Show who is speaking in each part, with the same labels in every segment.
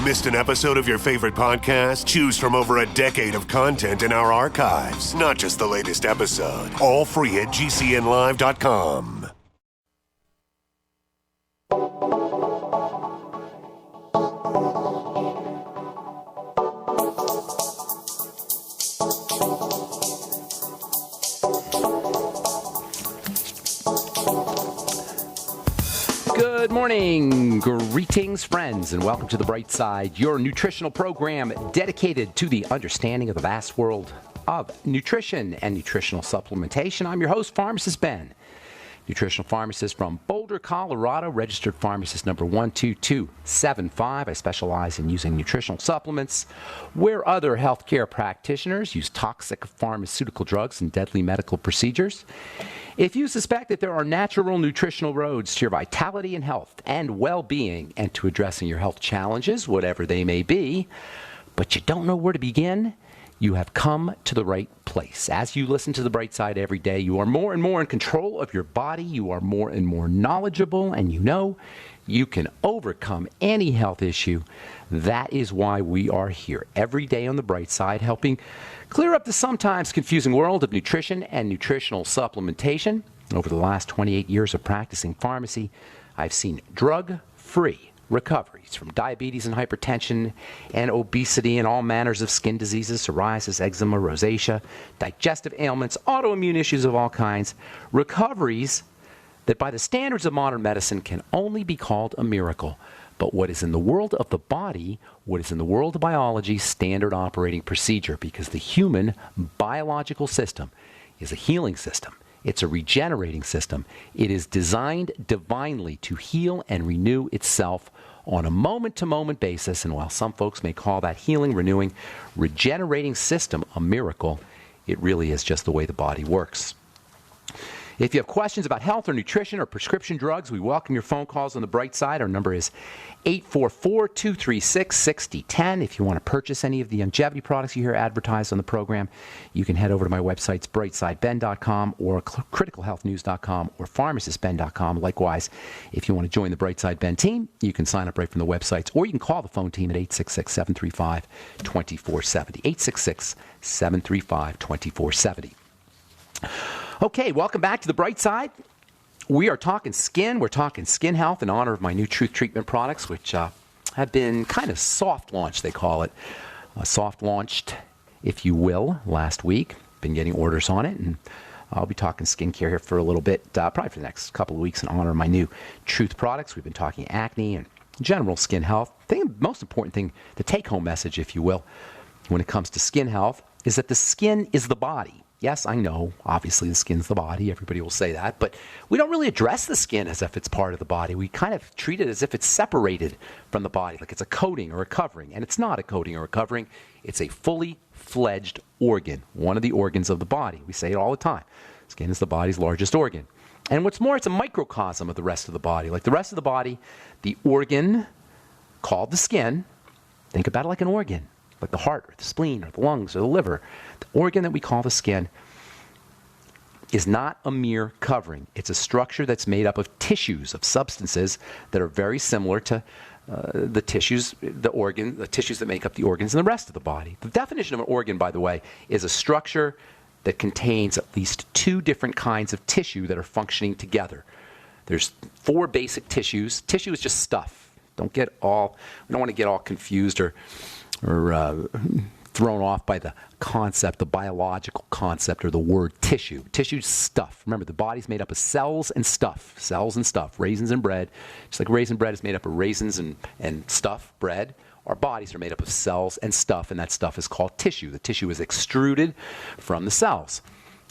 Speaker 1: Missed an episode of your favorite podcast? Choose from over a decade of content in our archives, not just the latest episode. All free at GCNlive.com.
Speaker 2: Good morning, greetings friends, and welcome to The Bright Side, your nutritional program dedicated to the understanding of the vast world of nutrition and nutritional supplementation. I'm your host, Pharmacist Ben, nutritional pharmacist from Boulder, Colorado, registered pharmacist number 12275. I specialize in using nutritional supplements where other healthcare practitioners use toxic pharmaceutical drugs and deadly medical procedures. If you suspect that there are natural nutritional roads to your vitality and health and well-being and to addressing your health challenges, whatever they may be, but you don't know where to begin, you have come to the right place. As you listen to The Bright Side every day, you are more and more in control of your body, you are more and more knowledgeable, and you know you can overcome any health issue. That is why we are here every day on The Bright Side, helping clear up the sometimes confusing world of nutrition and nutritional supplementation. Over the last 28 years of practicing pharmacy, I've seen drug-free recoveries from diabetes and hypertension and obesity and all manners of skin diseases, psoriasis, eczema, rosacea, digestive ailments, autoimmune issues of all kinds, recoveries that by the standards of modern medicine can only be called a miracle. But what is in the world of the body, what is in the world of biology, standard operating procedure, because the human biological system is a healing system. It's a regenerating system. It is designed divinely to heal and renew itself on a moment-to-moment basis. And while some folks may call that healing, renewing, regenerating system a miracle, it really is just the way the body works. If you have questions about health or nutrition or prescription drugs, we welcome your phone calls on The Bright Side. Our number is 844-236-6010. If you want to purchase any of the longevity products you hear advertised on the program, you can head over to my websites, brightsideben.com or criticalhealthnews.com or pharmacistben.com. Likewise, if you want to join the Bright Side Ben team, you can sign up right from the websites, or you can call the phone team at 866-735-2470. 866-735-2470. Okay, welcome back to The Bright Side. We are talking skin. We're talking skin health in honor of my new Truth Treatment products, which have been kind of soft launched, they call it. Soft launched, if you will, last week. Been getting orders on it, and I'll be talking skincare here for a little bit, probably for the next couple of weeks in honor of my new Truth products. We've been talking acne and general skin health. I think the most important thing, the take-home message, if you will, when it comes to skin health, is that the skin is the body. Yes, I know, obviously the skin's the body. Everybody will say that. But we don't really address the skin as if it's part of the body. We kind of treat it as if it's separated from the body, like it's a coating or a covering. And it's not a coating or a covering. It's a fully fledged organ, one of the organs of the body. We say it all the time. Skin is the body's largest organ. And what's more, it's a microcosm of the rest of the body. Like the rest of the body, the organ called the skin, think about it like an organ, like the heart or the spleen or the lungs or the liver. The organ that we call the skin is not a mere covering. It's a structure that's made up of tissues, of substances that are very similar to the tissues that make up the organs in the rest of the body. The definition of an organ, by the way, is a structure that contains at least two different kinds of tissue that are functioning together. There's four basic tissues. Tissue is just stuff. We don't want to get all confused or thrown off by the concept, the biological concept, or the word tissue. Tissue's stuff. Remember, the body's made up of cells and stuff. Cells and stuff. Raisins and bread. Just like raisin bread is made up of raisins and stuff, bread. Our bodies are made up of cells and stuff, and that stuff is called tissue. The tissue is extruded from the cells.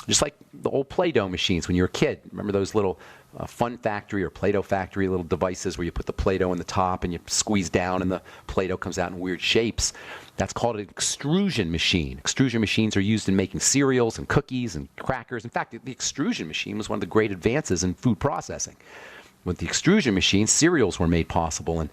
Speaker 2: Just like the old Play-Doh machines when you were a kid. Remember those little Fun Factory or Play-Doh Factory little devices where you put the Play-Doh in the top and you squeeze down and the Play-Doh comes out in weird shapes? That's called an extrusion machine. Extrusion machines are used in making cereals and cookies and crackers. In fact, the extrusion machine was one of the great advances in food processing. With the extrusion machine, cereals were made possible, and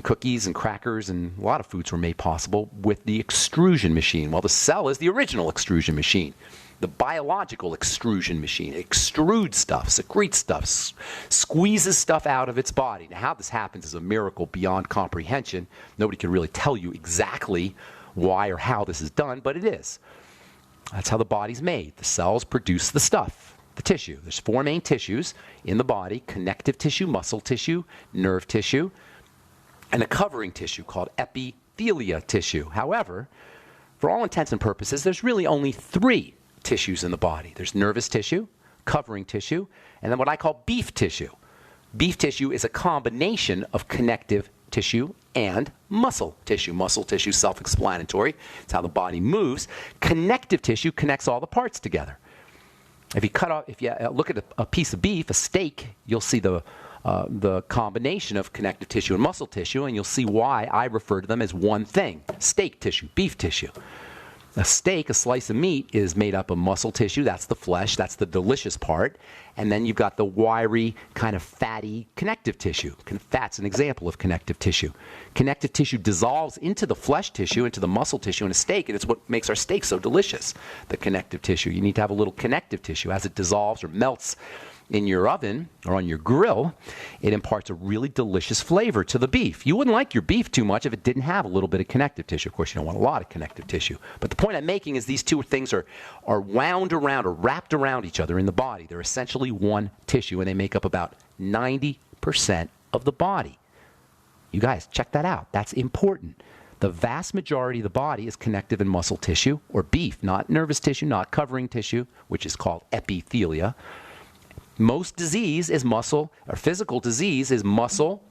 Speaker 2: cookies and crackers and a lot of foods were made possible with the extrusion machine. Well, the cell is the original extrusion machine. the biological extrusion machine. It extrudes stuff, secretes stuff, squeezes stuff out of its body. Now, how this happens is a miracle beyond comprehension. Nobody can really tell you exactly why or how this is done, but it is. That's how the body's made. The cells produce the stuff, the tissue. There's 4 main tissues in the body: connective tissue, muscle tissue, nerve tissue, and a covering tissue called epithelia tissue. However, for all intents and purposes, there's really only 3 tissues in the body. There's nervous tissue, covering tissue, and then what I call beef tissue. Beef tissue is a combination of connective tissue and muscle tissue. Muscle tissue, self-explanatory. It's how the body moves. Connective tissue connects all the parts together. If you look at a piece of beef, a steak, you'll see the combination of connective tissue and muscle tissue, and you'll see why I refer to them as one thing: steak tissue, beef tissue. A steak, a slice of meat, is made up of muscle tissue. That's the flesh. That's the delicious part. And then you've got the wiry, kind of fatty connective tissue. Fat's an example of connective tissue. Connective tissue dissolves into the flesh tissue, into the muscle tissue in a steak, and it's what makes our steak so delicious, the connective tissue. You need to have a little connective tissue. As it dissolves or melts in your oven or on your grill, it imparts a really delicious flavor to the beef. You wouldn't like your beef too much if it didn't have a little bit of connective tissue. Of course, you don't want a lot of connective tissue. But the point I'm making is these two things are wound around or wrapped around each other in the body. They're essentially one tissue, and they make up about 90% of the body. You guys, check that out. That's important. The vast majority of the body is connective and muscle tissue, or beef, not nervous tissue, not covering tissue, which is called epithelia. Most disease is muscle, or physical disease is muscle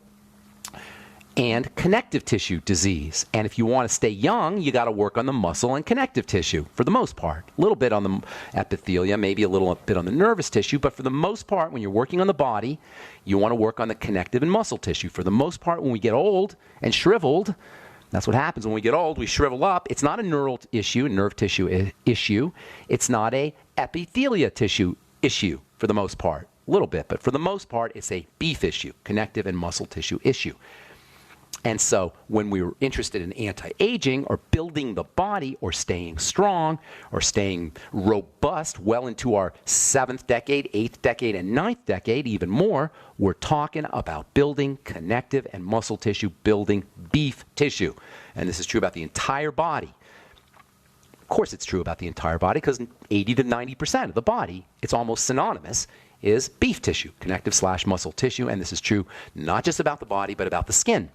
Speaker 2: and connective tissue disease. And if you want to stay young, you got to work on the muscle and connective tissue for the most part. A little bit on the epithelia, maybe a little bit on the nervous tissue, but for the most part, when you're working on the body, you want to work on the connective and muscle tissue. For the most part, when we get old and shriveled, that's what happens when we get old, we shrivel up. It's not a neural issue, nerve tissue issue. It's not a epithelia tissue issue for the most part. A little bit, but for the most part, it's a beef issue, connective and muscle tissue issue. And so when we were interested in anti-aging or building the body or staying strong or staying robust well into our 7th decade, 8th decade, and 9th decade, even more, we're talking about building connective and muscle tissue, building beef tissue. And this is true about the entire body. Of course it's true about the entire body because 80 to 90% of the body, it's almost synonymous, is beef tissue, connective/muscle tissue. And this is true not just about the body, but about the skin.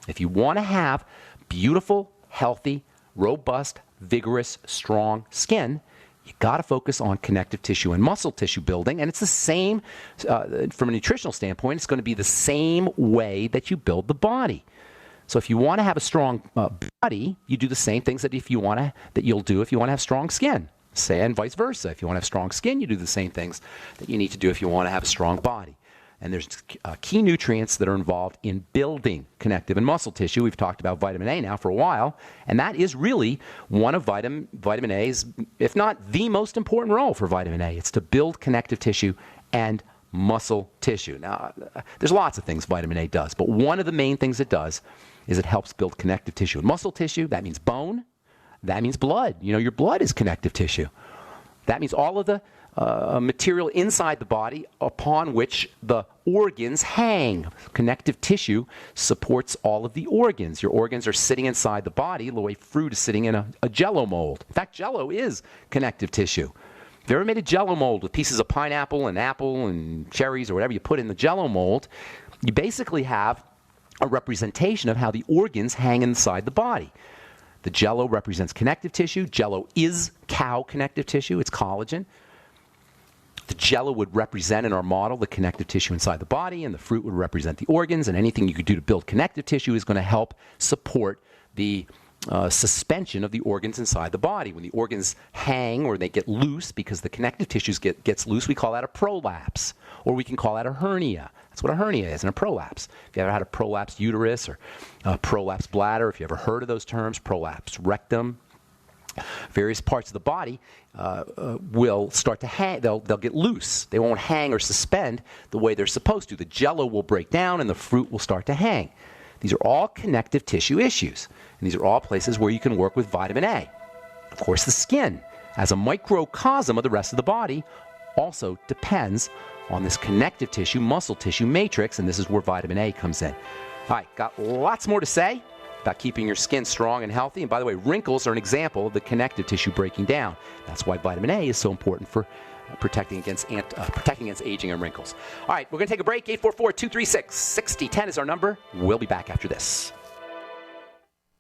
Speaker 2: If you want to have beautiful, healthy, robust, vigorous, strong skin, you got to focus on connective tissue and muscle tissue building. And it's the same, from a nutritional standpoint, it's going to be the same way that you build the body. So if you want to have a strong body, you do the same things that you'll do if you want to have strong skin. And vice versa. If you want to have strong skin, you do the same things that you need to do if you want to have a strong body. And there's key nutrients that are involved in building connective and muscle tissue. We've talked about vitamin A now for a while, and that is really one of vitamin A's, if not the most important role for vitamin A. It's to build connective tissue and muscle tissue. Now, there's lots of things vitamin A does, but one of the main things it does is it helps build connective tissue and muscle tissue. That means bone. That means blood. You know, your blood is connective tissue. That means all of the material inside the body upon which the organs hang. Connective tissue supports all of the organs. Your organs are sitting inside the body the way fruit is sitting in a Jell-O mold. In fact, Jell-O is connective tissue. If you ever made a Jell-O mold with pieces of pineapple and apple and cherries or whatever you put in the Jell-O mold, you basically have a representation of how the organs hang inside the body. The Jell-O represents connective tissue. Jell-O is cow connective tissue. It's collagen. The Jell-O would represent in our model the connective tissue inside the body, and the fruit would represent the organs, and anything you could do to build connective tissue is going to help support the suspension of the organs inside the body. When the organs hang or they get loose because the connective tissue gets loose, we call that a prolapse, or we can call that a hernia. That's what a hernia is, and a prolapse. If you ever had a prolapsed uterus or a prolapsed bladder, if you ever heard of those terms, prolapsed rectum, various parts of the body will start to hang. They'll get loose. They won't hang or suspend the way they're supposed to. The Jell-O will break down and the fruit will start to hang. These are all connective tissue issues. And these are all places where you can work with vitamin A. Of course, the skin as a microcosm of the rest of the body, also depends on this connective tissue, muscle tissue matrix, and this is where vitamin A comes in. All right, got lots more to say about keeping your skin strong and healthy. And by the way, wrinkles are an example of the connective tissue breaking down. That's why vitamin A is so important for protecting against aging and wrinkles. All right, we're going to take a break. 844-236-6010 is our number. We'll be back after this.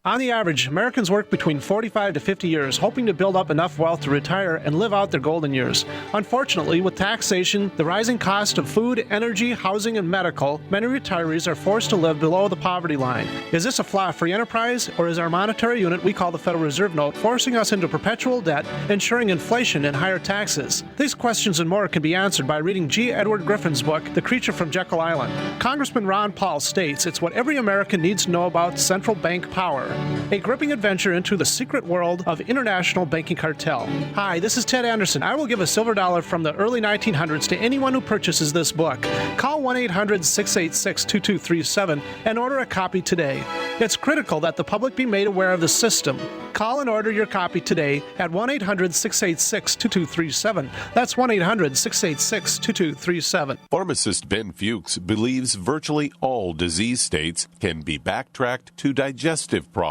Speaker 3: On the average, Americans work between 45 to 50 years, hoping to build up enough wealth to retire and live out their golden years. Unfortunately, with taxation, the rising cost of food, energy, housing, and medical, many retirees are forced to live below the poverty line. Is this a flaw free enterprise, or is our monetary unit we call the Federal Reserve Note forcing us into perpetual debt, ensuring inflation and higher taxes? These questions and more can be answered by reading G. Edward Griffin's book, The Creature from Jekyll Island. Congressman Ron Paul states it's what every American needs to know about central bank power. A gripping adventure into the secret world of international banking cartel. Hi, this is Ted Anderson. I will give a silver dollar from the early 1900s to anyone who purchases this book. Call 1-800-686-2237 and order a copy today. It's critical that the public be made aware of the system. Call and order your copy today at 1-800-686-2237. That's 1-800-686-2237.
Speaker 4: Pharmacist Ben Fuchs believes virtually all disease states can be backtracked to digestive problems.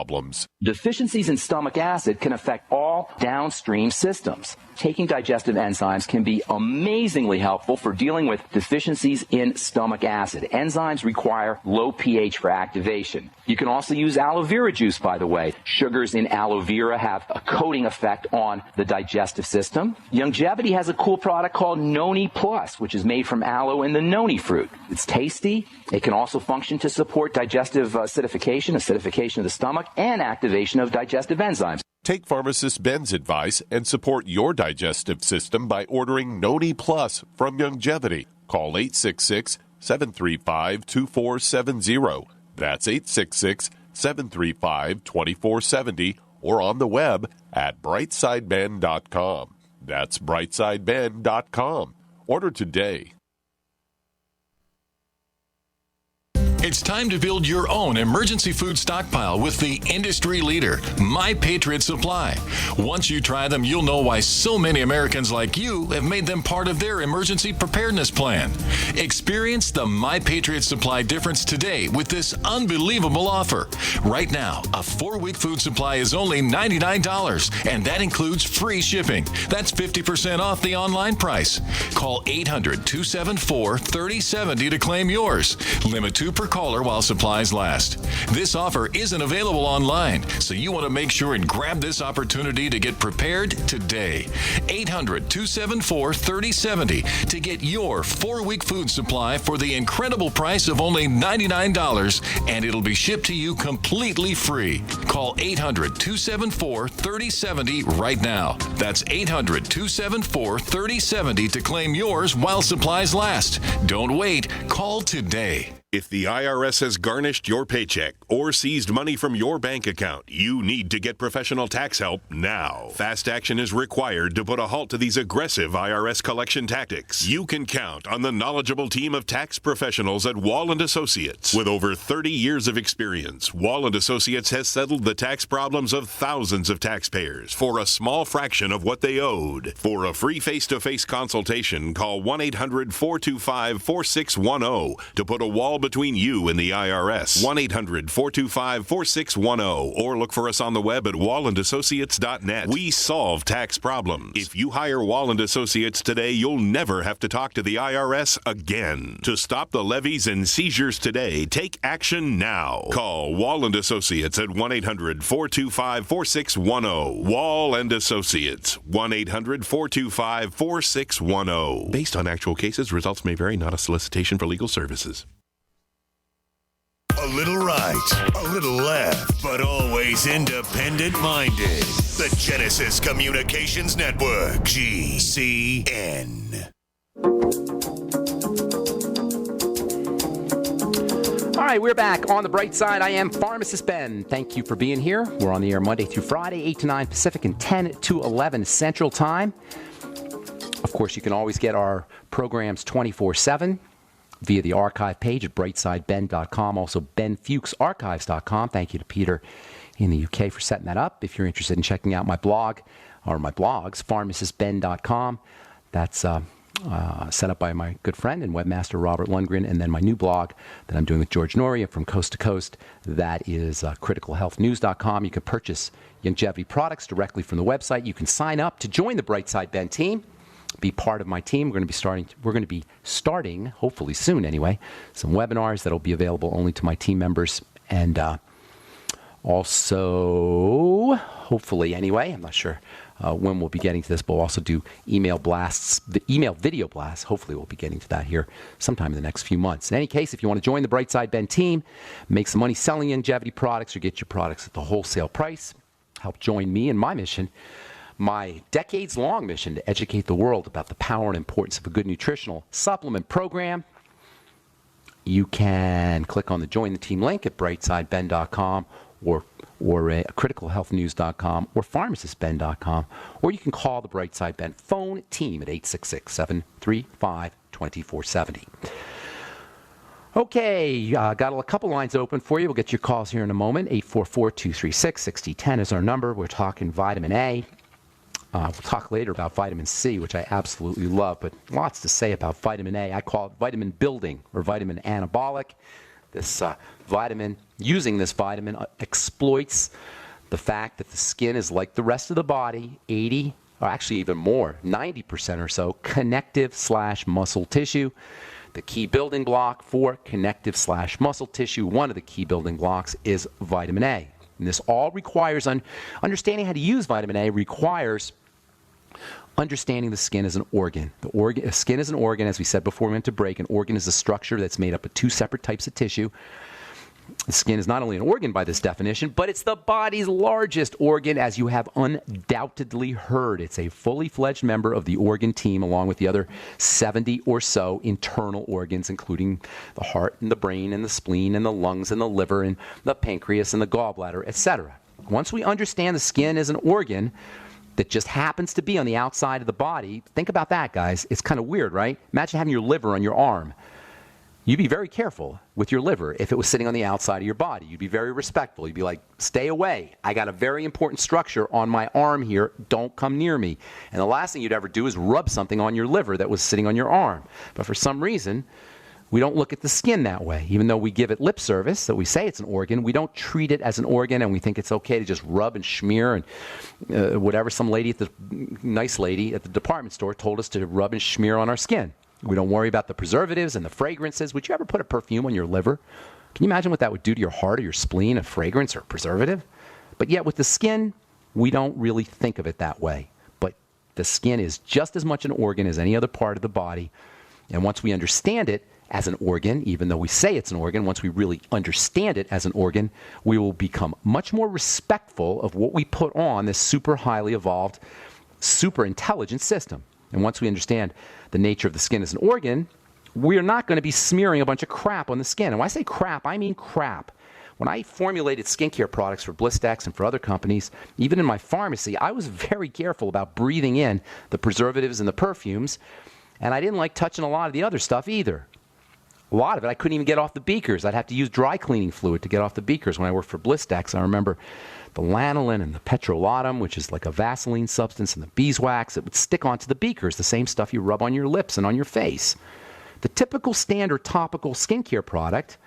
Speaker 2: Deficiencies in stomach acid can affect all downstream systems. Taking digestive enzymes can be amazingly helpful for dealing with deficiencies in stomach acid. Enzymes require low pH for activation. You can also use aloe vera juice, by the way. Sugars in aloe vera have a coating effect on the digestive system. Longevity has a cool product called Noni Plus, which is made from aloe and the noni fruit. It's tasty. It can also function to support digestive acidification of the stomach, and activation of digestive enzymes.
Speaker 4: Take pharmacist Ben's advice and support your digestive system by ordering Noni Plus from Longevity. Call 866-735-2470. That's 866-735-2470 or on the web at brightsideben.com. That's brightsideben.com. Order today.
Speaker 5: It's time to build your own emergency food stockpile with the industry leader, My Patriot Supply. Once you try them, you'll know why so many Americans like you have made them part of their emergency preparedness plan. Experience the My Patriot Supply difference today with this unbelievable offer. Right now, a 4-week food supply is only $99, and that includes free shipping. That's 50% off the online price. Call 800-274-3070 to claim yours. Limit 2 per caller while supplies last. This offer isn't available online, so you want to make sure and grab this opportunity to get prepared today. 800-274-3070 to get your 4-week food supply for the incredible price of only $99, and it'll be shipped to you completely free. Call 800-274-3070 right now. That's 800-274-3070 to claim yours while supplies last. Don't wait. Call today.
Speaker 6: If the IRS has garnished your paycheck or seized money from your bank account, you need to get professional tax help now. Fast action is required to put a halt to these aggressive IRS collection tactics. You can count on the knowledgeable team of tax professionals at Wall & Associates. With over 30 years of experience, Wall & Associates has settled the tax problems of thousands of taxpayers for a small fraction of what they owed. For a free face-to-face consultation, call 1-800-425-4610 to put a wall between you and the IRS. 1-800-425-4610 or look for us on the web at wallandassociates.net. We solve tax problems. If you hire Wall & Associates today, you'll never have to talk to the IRS again. To stop the levies and seizures today, take action now. Call Wall & Associates at 1-800-425-4610. Wall & Associates, 1-800-425-4610. Based on actual cases, results may vary, not a solicitation for legal services.
Speaker 1: A little right, a little left, but always independent-minded. The Genesis Communications Network, GCN.
Speaker 2: All right, we're back on the bright side. I am Pharmacist Ben. Thank you for being here. We're on the air Monday through Friday, 8 to 9 Pacific and 10 to 11 Central Time. Of course, you can always get our programs 24/7. Via the archive page at brightsideben.com, also benfuchsarchives.com. Thank you to Peter in the UK for setting that up. If you're interested in checking out my blog are my blogs, pharmacistben.com. That's set up by my good friend and webmaster Robert Lundgren, and then my new blog that I'm doing with George Noria from Coast to Coast. That is criticalhealthnews.com. You can purchase longevity products directly from the website. You can sign up to join the Brightside Ben team, be part of my team. We're going to be starting, hopefully soon anyway, some webinars that'll be available only to my team members, and also, hopefully anyway, I'm not sure when we'll be getting to this, but we'll also do email blasts, the email video blasts. Hopefully we'll be getting to that here sometime in the next few months. In any case, if you want to join the Brightside Ben team, make some money selling longevity products or get your products at the wholesale price, help join me in my mission, my decades-long mission to educate the world about the power and importance of a good nutritional supplement program, you can click on the Join the Team link at brightsideben.com or criticalhealthnews.com or pharmacistben.com, or you can call the Brightside Ben phone team at 866-735-2470. Okay, got a couple lines open for you. We'll get your calls here in a moment. 844-236-6010 is our number. We're talking vitamin A. We'll talk later about vitamin C, which I absolutely love, but lots to say about vitamin A. I call it vitamin building or vitamin anabolic. This vitamin, using this vitamin, exploits the fact that the skin is like the rest of the body, 80, or actually even more, 90% or so, connective/muscle tissue. The key building block for connective/muscle tissue, one of the key building blocks, is vitamin A. And this all requires, understanding how to use vitamin A requires understanding the skin as an organ. The skin is an organ, as we said before we went to break. An organ is a structure that's made up of two separate types of tissue. The skin is not only an organ by this definition, but it's the body's largest organ, as you have undoubtedly heard. It's a fully fledged member of the organ team, along with the other 70 or so internal organs, including the heart and the brain and the spleen and the lungs and the liver and the pancreas and the gallbladder, etc. Once we understand the skin as an organ that just happens to be on the outside of the body, think about that, guys. It's kind of weird, right? Imagine having your liver on your arm. You'd be very careful with your liver if it was sitting on the outside of your body. You'd be very respectful. You'd be like, stay away. I got a very important structure on my arm here. Don't come near me. And the last thing you'd ever do is rub something on your liver that was sitting on your arm. But for some reason, we don't look at the skin that way. Even though we give it lip service, that we say it's an organ, we don't treat it as an organ, and we think it's okay to just rub and smear and whatever some nice lady at the department store told us to rub and smear on our skin. We don't worry about the preservatives and the fragrances. Would you ever put a perfume on your liver? Can you imagine what that would do to your heart or your spleen, a fragrance or a preservative? But yet with the skin, we don't really think of it that way. But the skin is just as much an organ as any other part of the body. And once we understand it as an organ, even though we say it's an organ, once we really understand it as an organ, we will become much more respectful of what we put on this super highly evolved, super intelligent system. And once we understand the nature of the skin as an organ, we're not going to be smearing a bunch of crap on the skin. And when I say crap, I mean crap. When I formulated skincare products for Blistex and for other companies, even in my pharmacy, I was very careful about breathing in the preservatives and the perfumes, and I didn't like touching a lot of the other stuff either. A lot of it I couldn't even get off the beakers. I'd have to use dry cleaning fluid to get off the beakers. When I worked for Blistex, I remember the lanolin and the petrolatum, which is like a Vaseline substance, and the beeswax, it would stick onto the beakers, the same stuff you rub on your lips and on your face. The typical standard topical skincare product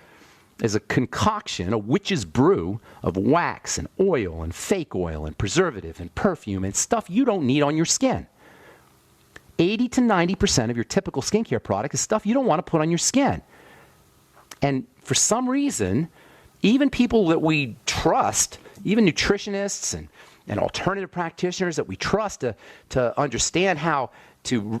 Speaker 2: is a concoction, a witch's brew of wax and oil and fake oil and preservative and perfume and stuff you don't need on your skin. 80 to 90% of your typical skincare product is stuff you don't want to put on your skin. And for some reason, even people that we trust, even nutritionists and alternative practitioners that we trust to understand how to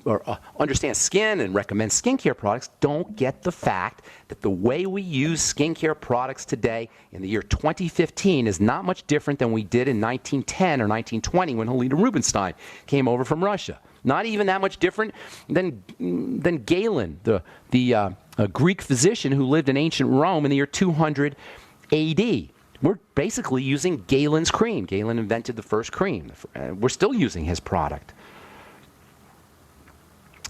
Speaker 2: understand skin and recommend skincare products, don't get the fact that the way we use skincare products today in the year 2015 is not much different than we did in 1910 or 1920 when Helena Rubinstein came over from Russia. Not even that much different than Galen, the Greek physician who lived in ancient Rome in the year 200 AD. We're basically using Galen's cream. Galen invented the first cream. We're still using his product.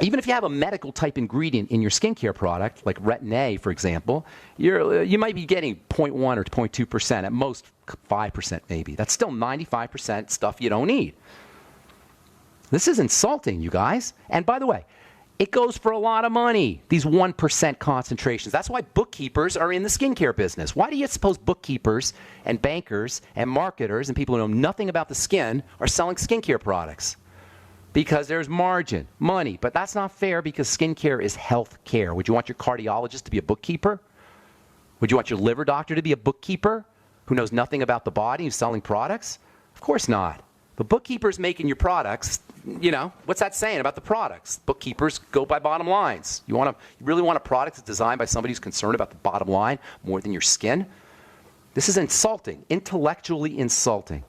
Speaker 2: Even if you have a medical type ingredient in your skincare product, like Retin A, for example, you might be getting 0.1 or 0.2%, at most 5% maybe. That's still 95% stuff you don't need. This is insulting, you guys. And by the way, it goes for a lot of money, these 1% concentrations. That's why bookkeepers are in the skincare business. Why do you suppose bookkeepers and bankers and marketers and people who know nothing about the skin are selling skincare products? Because there's margin, money. But that's not fair because skincare is health care. Would you want your cardiologist to be a bookkeeper? Would you want your liver doctor to be a bookkeeper who knows nothing about the body, who's selling products? Of course not. The bookkeeper's making your products. You know, what's that saying about the products? Bookkeepers go by bottom lines. You really want a product that's designed by somebody who's concerned about the bottom line more than your skin? This is insulting, intellectually insulting.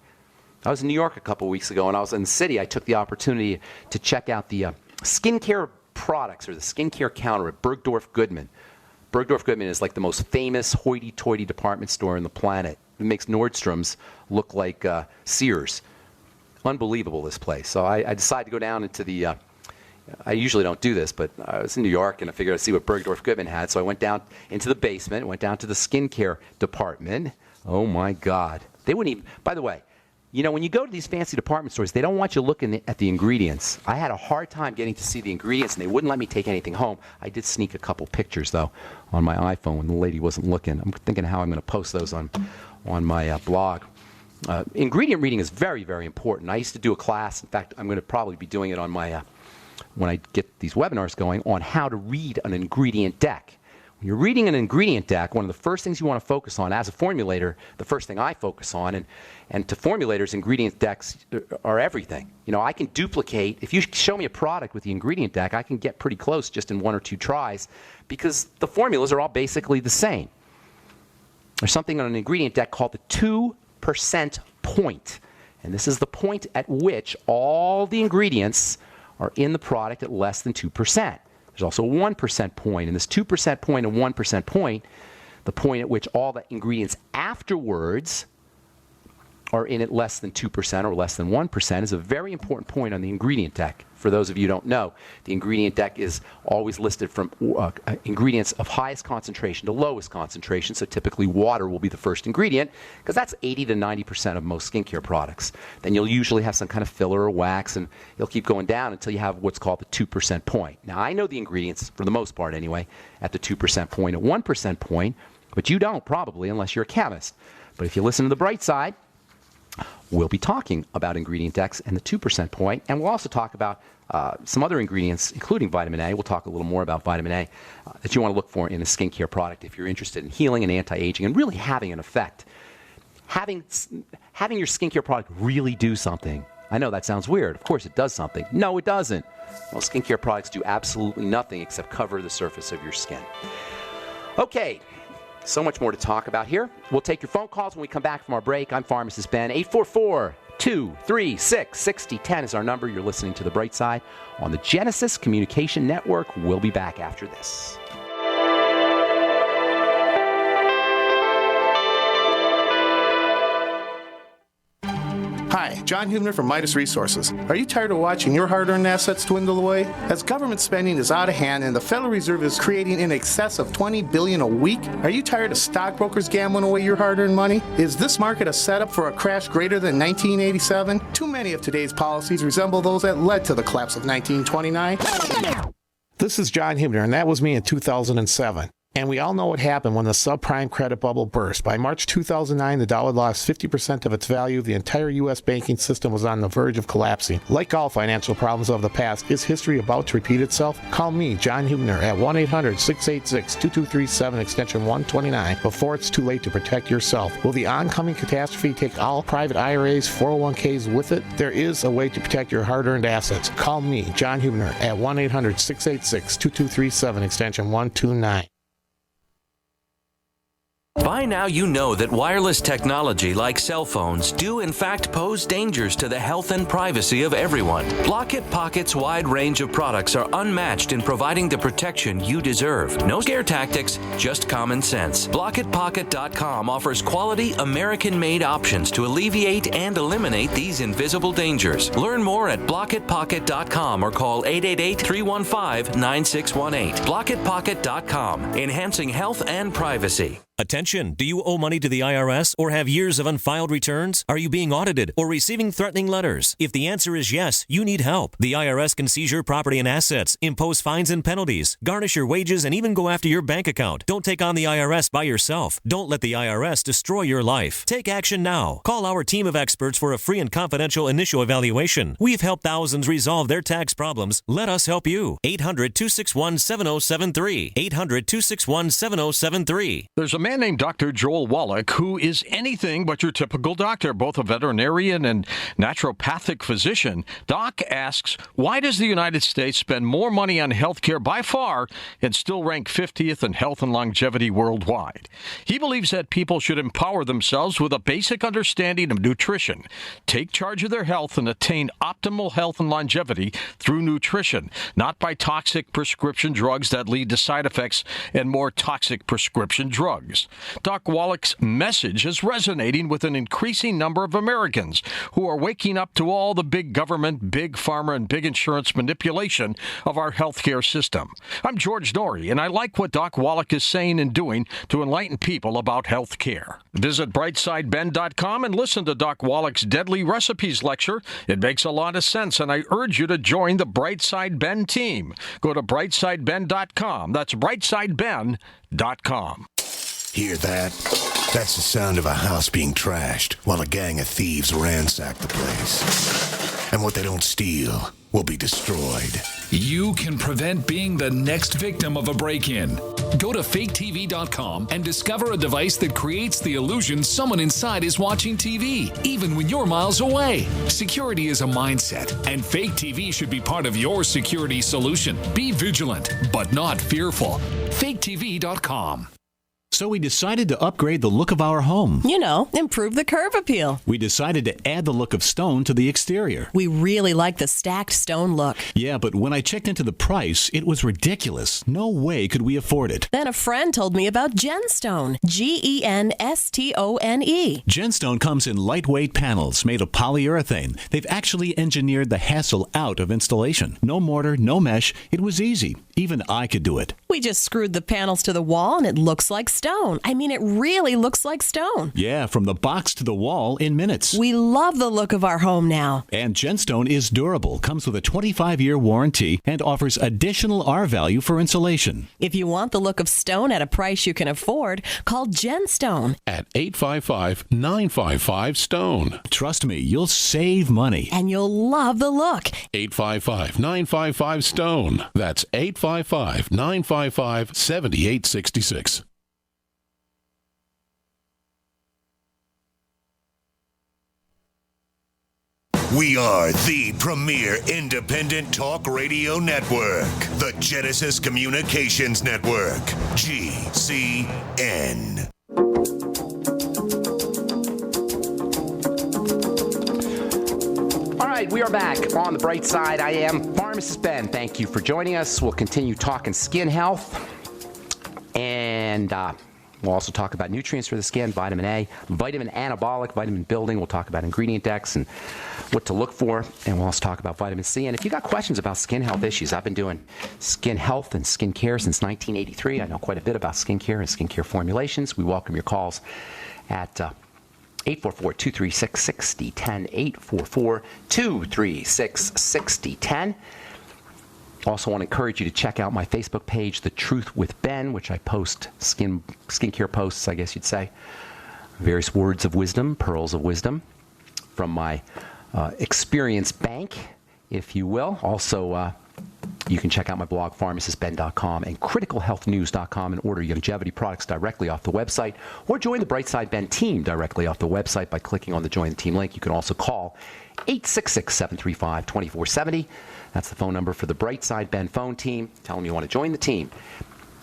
Speaker 2: I was in New York a couple weeks ago, and I was in the city. I took the opportunity to check out the skincare products, or the skincare counter at Bergdorf Goodman. Bergdorf Goodman is like the most famous hoity-toity department store on the planet. It makes Nordstrom's look like Sears. Unbelievable, this place. So I decided to go down into the, I usually don't do this, but I was in New York and I figured I'd see what Bergdorf Goodman had. So I went down into the basement, went down to the skincare department. Oh my God. They wouldn't even, by the way, you know, when you go to these fancy department stores, they don't want you looking at the ingredients. I had a hard time getting to see the ingredients, and they wouldn't let me take anything home. I did sneak a couple pictures, though, on my iPhone when the lady wasn't looking. I'm thinking how I'm going to post those on my blog. Ingredient reading is very, very important. I used to do a class. In fact, I'm going to probably be doing it on my when I get these webinars going on how to read an ingredient deck. When you're reading an ingredient deck, one of the first things you want to focus on as a formulator, the first thing I focus on, and to formulators, ingredient decks are everything. You know, I can duplicate. If you show me a product with the ingredient deck, I can get pretty close just in one or two tries because the formulas are all basically the same. There's something on an ingredient deck called the 2% point. And this is the point at which all the ingredients are in the product at less than 2%. There's also a 1% point. And this 2% point and 1% point, the point at which all the ingredients afterwards are in at less than 2% or less than 1%, is a very important point on the ingredient deck. For those of you who don't know, the ingredient deck is always listed from ingredients of highest concentration to lowest concentration. So typically water will be the first ingredient because that's 80 to 90% of most skincare products. Then you'll usually have some kind of filler or wax, and you'll keep going down until you have what's called the 2% point. Now, I know the ingredients, for the most part anyway, at the 2% point and 1% point, but you don't probably unless you're a chemist. But if you listen to the bright side, we'll be talking about ingredient decks and the 2% point, and we'll also talk about some other ingredients, including vitamin A. We'll talk a little more about vitamin A that you want to look for in a skincare product if you're interested in healing and anti-aging and really having an effect. Having your skincare product really do something. I know that sounds weird. Of course it does something. No, it doesn't. Most skincare products do absolutely nothing except cover the surface of your skin. Okay. So much more to talk about here. We'll take your phone calls when we come back from our break. I'm Pharmacist Ben. 844-236-6010 is our number. You're listening to The Bright Side on the Genesis Communication Network. We'll be back after this.
Speaker 7: Hi, John Hubner from Midas Resources. Are you tired of watching your hard-earned assets dwindle away? As government spending is out of hand and the Federal Reserve is creating in excess of $20 billion a week, are you tired of stockbrokers gambling away your hard-earned money? Is this market a setup for a crash greater than 1987? Too many of today's policies resemble those that led to the collapse of 1929. This is John Hubner, and that was me in 2007. And we all know what happened when the subprime credit bubble burst. By March 2009, the dollar lost 50% of its value. The entire U.S. banking system was on the verge of collapsing. Like all financial problems of the past, is history about to repeat itself? Call me, John Hubner, at 1-800-686-2237, extension 129, before it's too late to protect yourself. Will the oncoming catastrophe take all private IRAs, 401ks with it? There is a way to protect your hard-earned assets. Call me, John Hubner, at 1-800-686-2237, extension 129.
Speaker 8: By now you know that wireless technology like cell phones do in fact pose dangers to the health and privacy of everyone. Block-It Pocket's wide range of products are unmatched in providing the protection you deserve. No scare tactics, just common sense. BlockItPocket.com offers quality American-made options to alleviate and eliminate these invisible dangers. Learn more at BlockItPocket.com or call 888-315-9618. BlockItPocket.com, enhancing health and privacy.
Speaker 9: Attention! Do you owe money to the IRS or have years of unfiled returns? Are you being audited or receiving threatening letters? If the answer is yes, you need help. The IRS can seize your property and assets, impose fines and penalties, garnish your wages, and even go after your bank account. Don't take on the IRS by yourself. Don't let the IRS destroy your life. Take action now. Call our team of experts for a free and confidential initial evaluation. We've helped thousands resolve their tax problems. Let us help you. 800-261-7073. 800-261-7073.
Speaker 10: There's a man named Dr. Joel Wallach who is anything but your typical doctor, both a veterinarian and naturopathic physician. Doc asks, why does the United States spend more money on health care by far and still rank 50th in health and longevity worldwide? He believes that people should empower themselves with a basic understanding of nutrition, take charge of their health, and attain optimal health and longevity through nutrition, not by toxic prescription drugs that lead to side effects and more toxic prescription drugs. Doc Wallach's message is resonating with an increasing number of Americans who are waking up to all the big government, big pharma, and big insurance manipulation of our healthcare system. I'm George Norrie, and I like what Doc Wallach is saying and doing to enlighten people about health care. Visit brightsideben.com and listen to Doc Wallach's Deadly Recipes lecture. It makes a lot of sense, and I urge you to join the Brightside Ben team. Go to brightsideben.com. That's brightsideben.com.
Speaker 1: Hear that? That's the sound of a house being trashed while a gang of thieves ransack the place. And what they don't steal will be destroyed.
Speaker 11: You can prevent being the next victim of a break-in. Go to faketv.com and discover a device that creates the illusion someone inside is watching TV, even when you're miles away. Security is a mindset, and Fake TV should be part of your security solution. Be vigilant, but not fearful. faketv.com.
Speaker 12: So we decided to upgrade the look of our home.
Speaker 13: You know, improve the curb appeal.
Speaker 12: We decided to add the look of stone to the exterior.
Speaker 13: We really like the stacked stone look.
Speaker 12: Yeah, but when I checked into the price, it was ridiculous. No way could we afford it.
Speaker 13: Then a friend told me about Genstone. Genstone.
Speaker 12: Genstone comes in lightweight panels made of polyurethane. They've actually engineered the hassle out of installation. No mortar, no mesh. It was easy. Even I could do it.
Speaker 13: We just screwed the panels to the wall and it looks like stone. I mean, it really looks like stone.
Speaker 12: Yeah, from the box to the wall in minutes.
Speaker 13: We love the look of our home now.
Speaker 12: And Genstone is durable, comes with a 25-year warranty, and offers additional R value for insulation.
Speaker 13: If you want the look of stone at a price you can afford, call Genstone
Speaker 4: at 855-955-STONE.
Speaker 12: Trust me, you'll save money.
Speaker 13: And you'll love the look.
Speaker 4: 855-955-STONE. That's 855-955-7866.
Speaker 1: We are the premier independent talk radio network, the Genesis Communications Network, GCN.
Speaker 2: All right, we are back on the bright side. I am Pharmacist Ben. Thank you for joining us. We'll continue talking skin health, and we'll also talk about nutrients for the skin, vitamin A, vitamin anabolic, vitamin building. We'll talk about ingredient decks and what to look for, and we'll also talk about vitamin C. And if you got questions about skin health issues, I've been doing skin health and skin care since 1983. I know quite a bit about skincare and skincare formulations. We welcome your calls at 844-236-6010, 844-236-6010. Also want to encourage you to check out my Facebook page, The Truth with Ben, which I post skincare posts, I guess you'd say. Various words of wisdom, pearls of wisdom from my experience bank, if you will. Also, you can check out my blog, pharmacistben.com, and criticalhealthnews.com, and order longevity products directly off the website, or join the Brightside Ben team directly off the website by clicking on the Join the Team link. You can also call 866-735-2470. That's the phone number for the Brightside Ben phone team. Tell them you want to join the team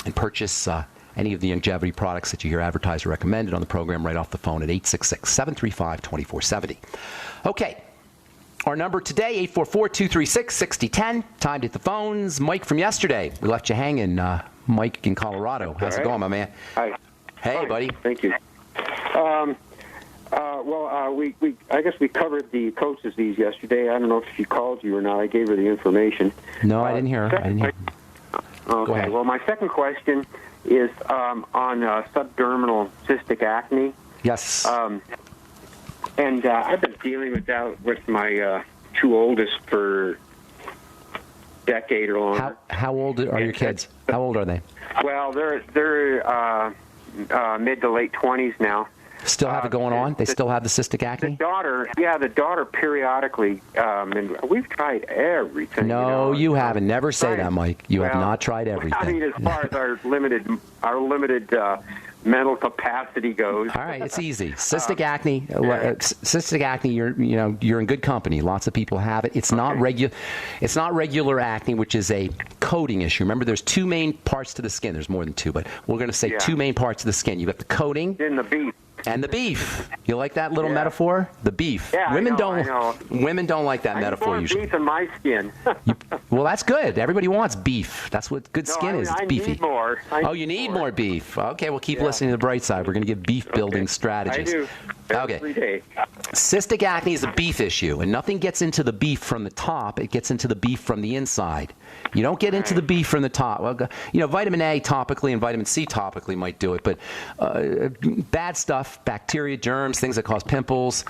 Speaker 2: and purchase any of the longevity products that you hear advertised or recommended on the program right off the phone at 866-735-2470. Okay. Our number today, 844-236-6010. Time to hit the phones. Mike from yesterday. We left you hanging. Mike in Colorado. How's it going, my man?
Speaker 14: Hi.
Speaker 2: Hey,
Speaker 14: Hi.
Speaker 2: buddy.
Speaker 14: Thank you. I guess we covered the Coats disease yesterday. I don't know if she called you or not. I gave her the information.
Speaker 2: No, I didn't hear her.
Speaker 14: Okay. Well, my second question is on subdermal cystic acne.
Speaker 2: Yes.
Speaker 14: And I've been dealing with that with my two oldest for a decade or longer.
Speaker 2: How old are your kids? How old are they?
Speaker 14: Well, they're mid to late 20s now.
Speaker 2: Still have it going on? They still have the cystic acne?
Speaker 14: The daughter periodically, and we've tried everything.
Speaker 2: No, you haven't. Never say that, Mike. You have not tried everything.
Speaker 14: I mean, as far as our limited mental capacity goes.
Speaker 2: All right, it's easy. Cystic acne. Cystic acne. You're in good company. Lots of people have it. It's not regular. It's not regular acne, which is a coating issue. Remember, there's two main parts to the skin. There's more than two, but we're going to say two main parts of the skin. You've got the coating
Speaker 14: and the beef.
Speaker 2: And the beef. You like that little metaphor? The beef.
Speaker 14: Yeah,
Speaker 2: women
Speaker 14: I know.
Speaker 2: Women don't like that metaphor usually.
Speaker 14: Beef in my skin.
Speaker 2: Well, that's good. Everybody wants beef. That's what good skin is. It's beefy.
Speaker 14: Need more.
Speaker 2: You need more beef. Okay, well, keep listening to the bright side. We're going to give beef building strategies.
Speaker 14: I do. Every day.
Speaker 2: Cystic acne is a beef issue, and nothing gets into the beef from the top. It gets into the beef from the inside. You don't get into the beef from the top. Well, vitamin A topically and vitamin C topically might do it, but bad stuff, bacteria, germs, things that cause pimples,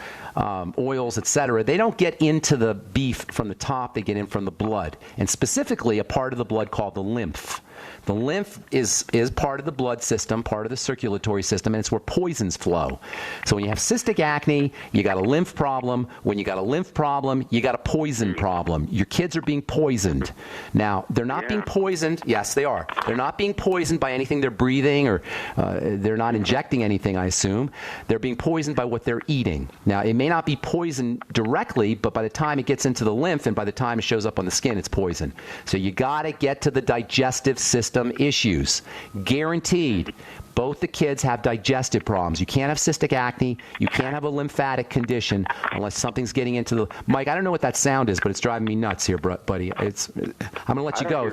Speaker 2: oils, etc., they don't get into the beef from the top. They get in from the blood, and specifically a part of the blood called the lymph. The lymph is part of the blood system, part of the circulatory system, and it's where poisons flow. So when you have cystic acne, you got a lymph problem. When you got a lymph problem, you got a poison problem. Your kids are being poisoned. Now, they're not being poisoned. Yes, they are. They're not being poisoned by anything they're breathing, or they're not injecting anything, I assume. They're being poisoned by what they're eating. Now, it may not be poison directly, but by the time it gets into the lymph and by the time it shows up on the skin, it's poison. So you got to get to the digestive system issues. Guaranteed. Both the kids have digestive problems. You can't have cystic acne. You can't have a lymphatic condition unless something's getting into the... Mike, I don't know what that sound is, but it's driving me nuts here, buddy. I'm going to let you go.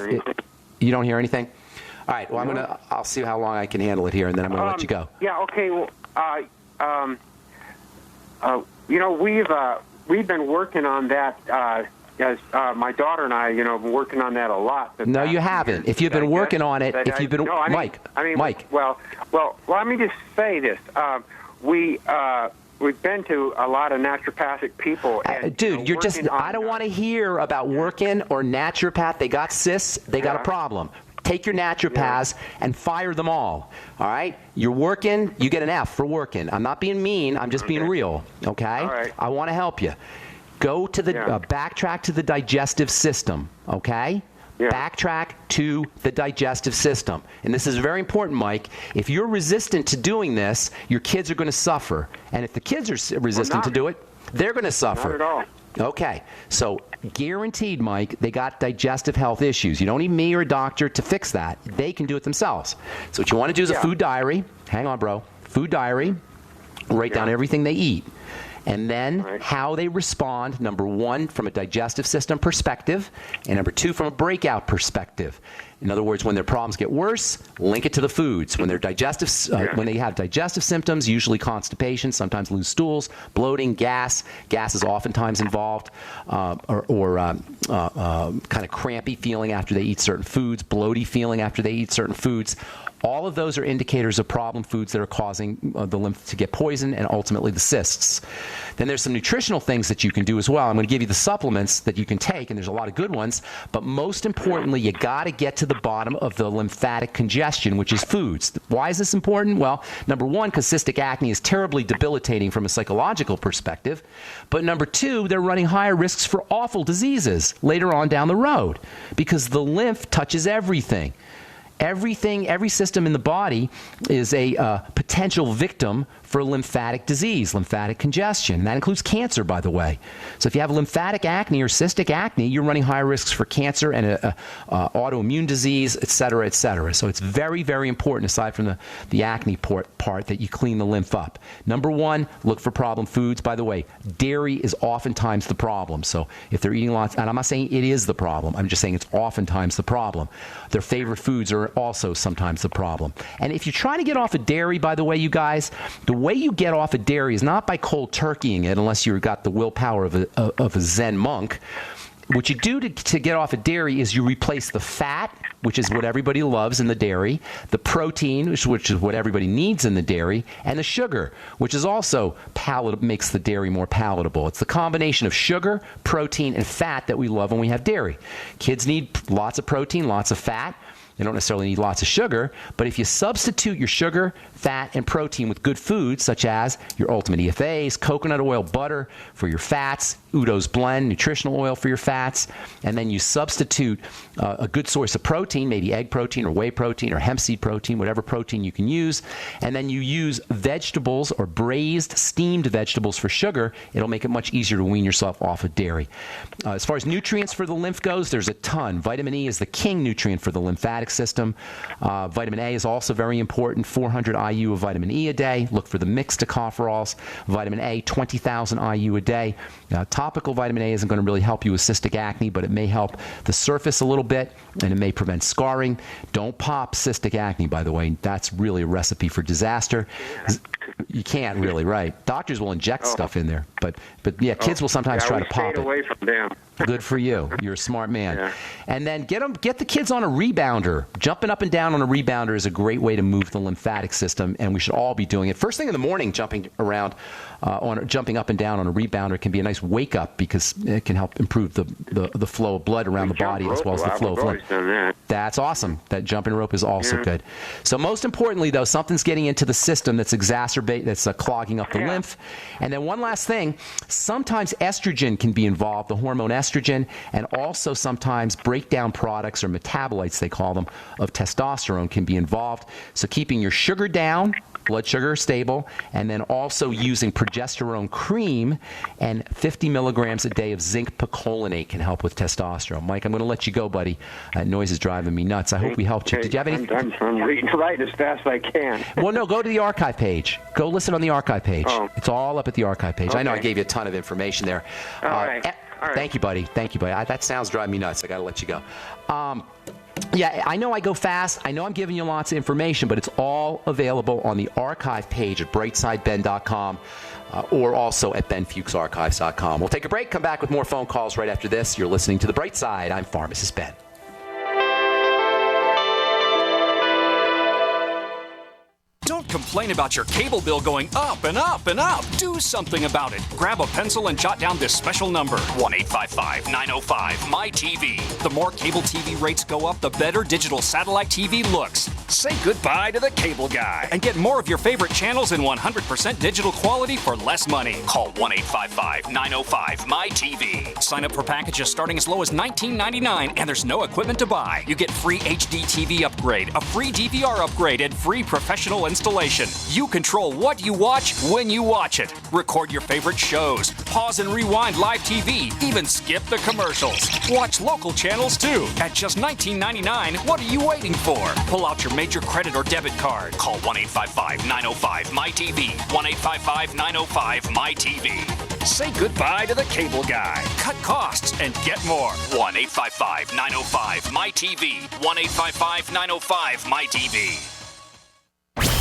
Speaker 2: You don't hear anything? All right. Well, I'll see how long I can handle it here, and then I'm going to let you go.
Speaker 14: Yeah. Okay. Well, we've been working on that. As my daughter and I, been working on that a lot.
Speaker 2: No, you haven't. If you've been working on it, Mike.
Speaker 14: Well, let me just say this. We've been to a lot of naturopathic people. And,
Speaker 2: dude, you're just, I don't want to hear about working or naturopath. They got cysts. They got a problem. Take your naturopaths and fire them all right? You're working. You get an F for working. I'm not being mean. I'm just being real, okay?
Speaker 14: All right.
Speaker 2: I want to help you. Go to the backtrack to the digestive system, okay? Yeah. Backtrack to the digestive system. And this is very important, Mike. If you're resistant to doing this, your kids are going to suffer. And if the kids are resistant to do it, they're going to suffer.
Speaker 14: Not at all.
Speaker 2: Okay. So guaranteed, Mike, they got digestive health issues. You don't need me or a doctor to fix that. They can do it themselves. So what you want to do is a food diary. Hang on, bro. Food diary. Write down everything they eat. And then how they respond, number one, from a digestive system perspective, and number two, from a breakout perspective. In other words, when their problems get worse, link it to the foods. When they're when they have digestive symptoms, usually constipation, sometimes loose stools, bloating, gas. Gas is oftentimes involved, or kind of crampy feeling after they eat certain foods, bloaty feeling after they eat certain foods. All of those are indicators of problem foods that are causing the lymph to get poisoned and ultimately the cysts. Then there's some nutritional things that you can do as well. I'm going to give you the supplements that you can take, and there's a lot of good ones. But most importantly, you got to get to the bottom of the lymphatic congestion, which is foods. Why is this important? Well, number one, because cystic acne is terribly debilitating from a psychological perspective. But number two, they're running higher risks for awful diseases later on down the road because the lymph touches everything. Every system in the body is a potential victim for lymphatic disease, lymphatic congestion. And that includes cancer, by the way. So if you have lymphatic acne or cystic acne, you're running high risks for cancer and autoimmune disease, et cetera, et cetera. So it's very, very important, aside from the acne part, that you clean the lymph up. Number one, look for problem foods. By the way, dairy is oftentimes the problem. So if they're eating lots, and I'm not saying it is the problem, I'm just saying it's oftentimes the problem. Their favorite foods are also sometimes the problem. And if you try to get off of dairy, by the way, you guys, the way you get off of dairy is not by cold turkeying it, unless you've got the willpower of a Zen monk. what you do to get off of dairy is you replace the fat, which is what everybody loves in the dairy, the protein, which is what everybody needs in the dairy, and the sugar, which is also makes the dairy more palatable. It's the combination of sugar, protein, and fat that we love when we have dairy. Kids need lots of protein, lots of fat. They don't necessarily need lots of sugar, but if you substitute your sugar, fat, and protein with good foods, such as your Ultimate EFAs, coconut oil, butter for your fats, Udo's Blend, nutritional oil for your fats, and then you substitute a good source of protein, maybe egg protein or whey protein or hemp seed protein, whatever protein you can use, and then you use vegetables or braised, steamed vegetables for sugar, it'll make it much easier to wean yourself off of dairy. As far as nutrients for the lymph goes, there's a ton. Vitamin E is the king nutrient for the lymphatic system. Vitamin A is also very important, 400 IU of vitamin E a day. Look for the mixed tocopherols. Vitamin A, 20,000 IU a day. Topical vitamin A isn't going to really help you with cystic acne, but it may help the surface a little bit, and it may prevent scarring. Don't pop cystic acne, by the way. That's really a recipe for disaster. You can't really, right? Doctors will inject stuff in there, but yeah, kids will sometimes try to pop it.
Speaker 14: Away from them.
Speaker 2: Good for you. You're a smart man. Yeah. And then get the kids on a rebounder. Jumping up and down on a rebounder is a great way to move the lymphatic system, and we should all be doing it. First thing in the morning, jumping up and down on a rebounder can be a nice wake up because it can help improve the flow of blood around the body as well as the flow of lymph. That's awesome. That jumping rope is also good. So most importantly, though, something's getting into the system that's clogging up the lymph. And then one last thing, sometimes estrogen can be involved, the hormone estrogen, and also sometimes breakdown products or metabolites, they call them, of testosterone can be involved. So keeping your sugar down, blood sugar stable, and then also using progesterone cream and 50 milligrams a day of zinc picolinate can help with testosterone. Mike, I'm going to let you go, buddy. That noise is driving me nuts. I hope we helped you. Did you have any?
Speaker 14: I'm reading right as fast as I can.
Speaker 2: Well, no, go to the archive page. Go listen on the archive page.
Speaker 14: Oh.
Speaker 2: It's all up at the archive page. Okay. I know I gave you a ton of information there.
Speaker 14: All right.
Speaker 2: Thank you, buddy. That sounds driving me nuts. I got to let you go. Yeah, I know I go fast. I know I'm giving you lots of information, but it's all available on the archive page at brightsideben.com or also at benfuchsarchives.com. We'll take a break, come back with more phone calls right after this. You're listening to The Bright Side. I'm Pharmacist Ben.
Speaker 15: Don't complain about your cable bill going up and up and up. Do something about it. Grab a pencil and jot down this special number, 1-855-905-MY-TV. The more cable TV rates go up, the better digital satellite TV looks. Say goodbye to the cable guy and get more of your favorite channels in 100% digital quality for less money. Call 1-855-905-MY-TV. Sign up for packages starting as low as $19.99, and there's no equipment to buy. You get free HD TV upgrade, a free DVR upgrade, and free professional installation. You control what you watch when you watch it. Record your favorite shows, pause and rewind live TV, even skip the commercials. Watch local channels too. At just $19.99, what are you waiting for? Pull out your major credit or debit card. Call 1-855-905-MY-TV. 1-855-905-MY-TV. Say goodbye to the cable guy. Cut costs and get more. 1-855-905-MY-TV. 1-855-905-MY-TV.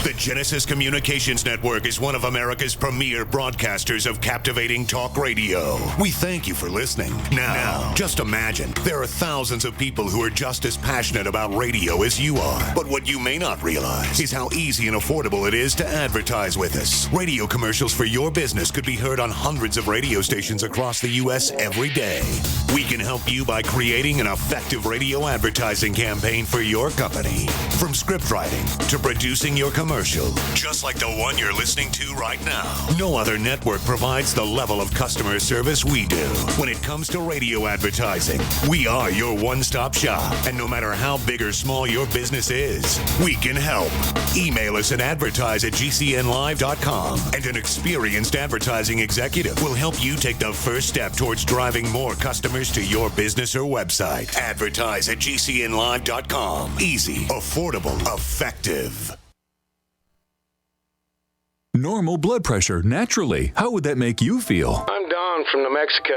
Speaker 1: The Genesis Communications Network is one of America's premier broadcasters of captivating talk radio. We thank you for listening. Now, just imagine, there are thousands of people who are just as passionate about radio as you are. But what you may not realize is how easy and affordable it is to advertise with us. Radio commercials for your business could be heard on hundreds of radio stations across the U.S. every day. We can help you by creating an effective radio advertising campaign for your company. From script writing to producing your commercial, just like the one you're listening to right now. No other network provides the level of customer service we do. When it comes to radio advertising, we are your one-stop shop. And no matter how big or small your business is, we can help. Email us at advertise@gcnlive.com, and an experienced advertising executive will help you take the first step towards driving more customers to your business or website. Advertise@gcnlive.com. Easy, affordable, effective.
Speaker 16: Normal blood pressure, naturally. How would that make you feel?
Speaker 17: I'm Don.
Speaker 16: Don from New Mexico.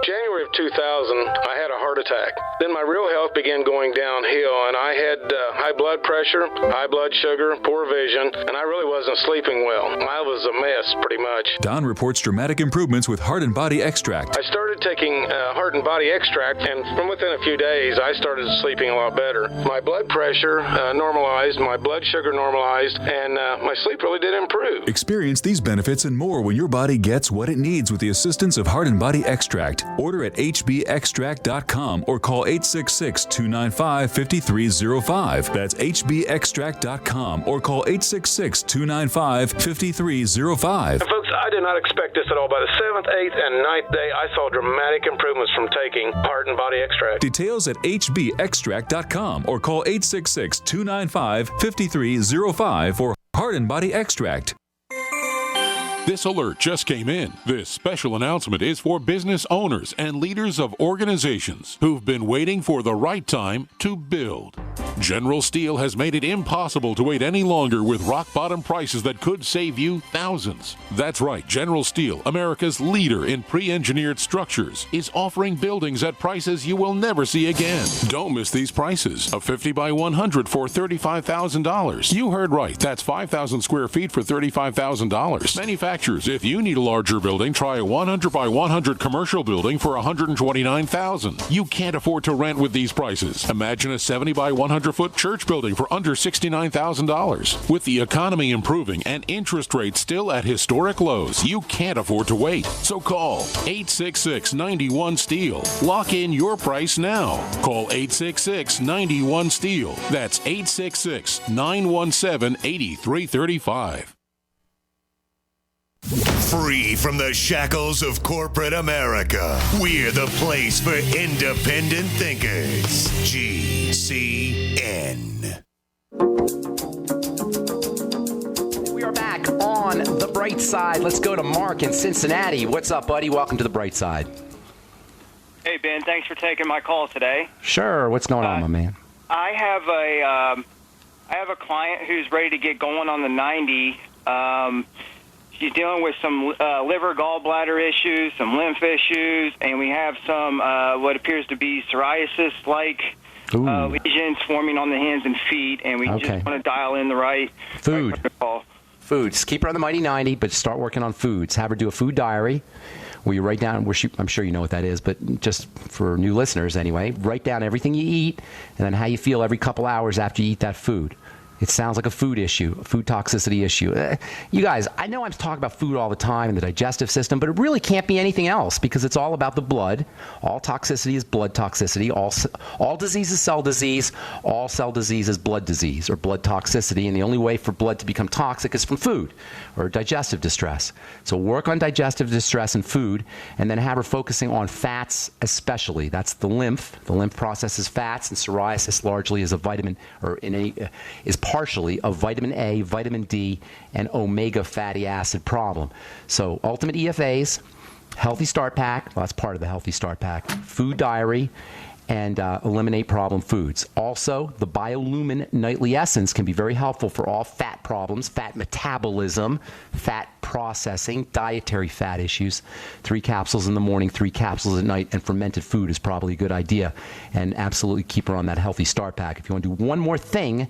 Speaker 16: January of 2000, I had a heart attack. Then my real health began going downhill, and I had high blood pressure, high blood sugar, poor vision, and I really wasn't sleeping well. I was a mess, pretty much.
Speaker 17: Don reports dramatic improvements with Heart and Body Extract.
Speaker 16: I started taking Heart and Body Extract, and from within a few days, I started sleeping a lot better. My blood pressure normalized, my blood sugar normalized, and my sleep really did improve.
Speaker 17: Experience these benefits and more when your body gets what it needs with the assistance of Heart and Body Extract. Order at hbextract.com or call 866-295-5305. That's hbextract.com or call 866-295-5305.
Speaker 16: Folks, I did not expect this at all. By the 7th, 8th, and 9th day, I saw dramatic improvements from taking Heart and Body Extract.
Speaker 17: Details at hbextract.com or call 866-295-5305 for Heart and Body Extract.
Speaker 4: This alert just came in. This special announcement is for business owners and leaders of organizations who've been waiting for the right time to build. General Steel has made it impossible to wait any longer with rock-bottom prices that could save you thousands. That's right, General Steel, America's leader in pre-engineered structures, is offering buildings at prices you will never see again. Don't miss these prices. A 50 by 100 for $35,000. You heard right. That's 5,000 square feet for $35,000. Manufacturers, if you need a larger building, try a 100 by 100 commercial building for $129,000. You can't afford to rent with these prices. Imagine a 70 by 100-foot church building for under $69,000. With the economy improving and interest rates still at historic lows, you can't afford to wait. So call 866-91-STEEL. Lock in your price now. Call 866-91-STEEL. That's 866-917-8335.
Speaker 1: Free from the shackles of corporate America, we're the place for independent thinkers. GCN.
Speaker 2: We are back on the bright side. Let's go to Mark in Cincinnati. What's up, buddy? Welcome to the bright side.
Speaker 18: Hey, Ben. Thanks for taking my call today.
Speaker 2: Sure. What's going on, my man?
Speaker 18: I have a client who's ready to get going on the 90. She's dealing with some liver gallbladder issues, some lymph issues, and we have some what appears to be psoriasis-like lesions forming on the hands and feet, and we just want to dial in the right
Speaker 2: food.
Speaker 18: Right
Speaker 2: Foods. Keep her on the Mighty 90, but start working on foods. Have her do a food diary where you write down, I'm sure you know what that is, but just for new listeners anyway, write down everything you eat and then how you feel every couple hours after you eat that food. It sounds like a food issue, a food toxicity issue. You guys, I know I'm talking about food all the time and the digestive system, but it really can't be anything else because it's all about the blood. All toxicity is blood toxicity. All disease is cell disease. All cell disease is blood disease or blood toxicity. And the only way for blood to become toxic is from food or digestive distress. So work on digestive distress and food, and then have her focusing on fats especially. That's the lymph. The lymph processes fats, and psoriasis largely is a vitamin, or is partially a vitamin A, vitamin D, and omega fatty acid problem. So Ultimate EFAs, Healthy Start Pack, well, that's part of the Healthy Start Pack, food diary, and eliminate problem foods. Also, the BioLumin Nightly Essence can be very helpful for all fat problems, fat metabolism, fat processing, dietary fat issues. 3 capsules in the morning, 3 capsules at night, and fermented food is probably a good idea. And absolutely keep her on that Healthy Start Pack. If you want to do one more thing,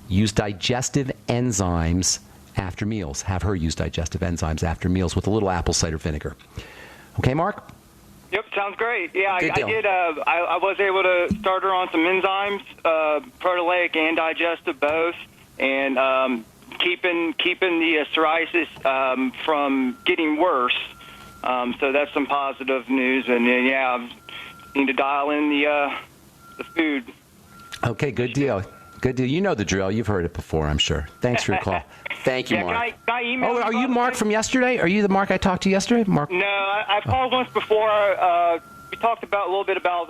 Speaker 2: use digestive enzymes after meals. Have her use digestive enzymes after meals with a little apple cider vinegar. Okay, Mark?
Speaker 18: Yep, sounds great. Yeah, I
Speaker 2: Good deal.
Speaker 18: did. I was able to start her on some enzymes, proteolytic and digestive both, and keeping the psoriasis from getting worse. So that's some positive news. And yeah, need to dial in the food.
Speaker 2: Okay, good deal. Good deal. You know the drill. You've heard it before, I'm sure. Thanks for your call. Thank you, Mark.
Speaker 18: Can I email
Speaker 2: are you Mark from yesterday? Are you the Mark I talked to yesterday? Mark?
Speaker 18: No, I've called once before. We talked about a little bit about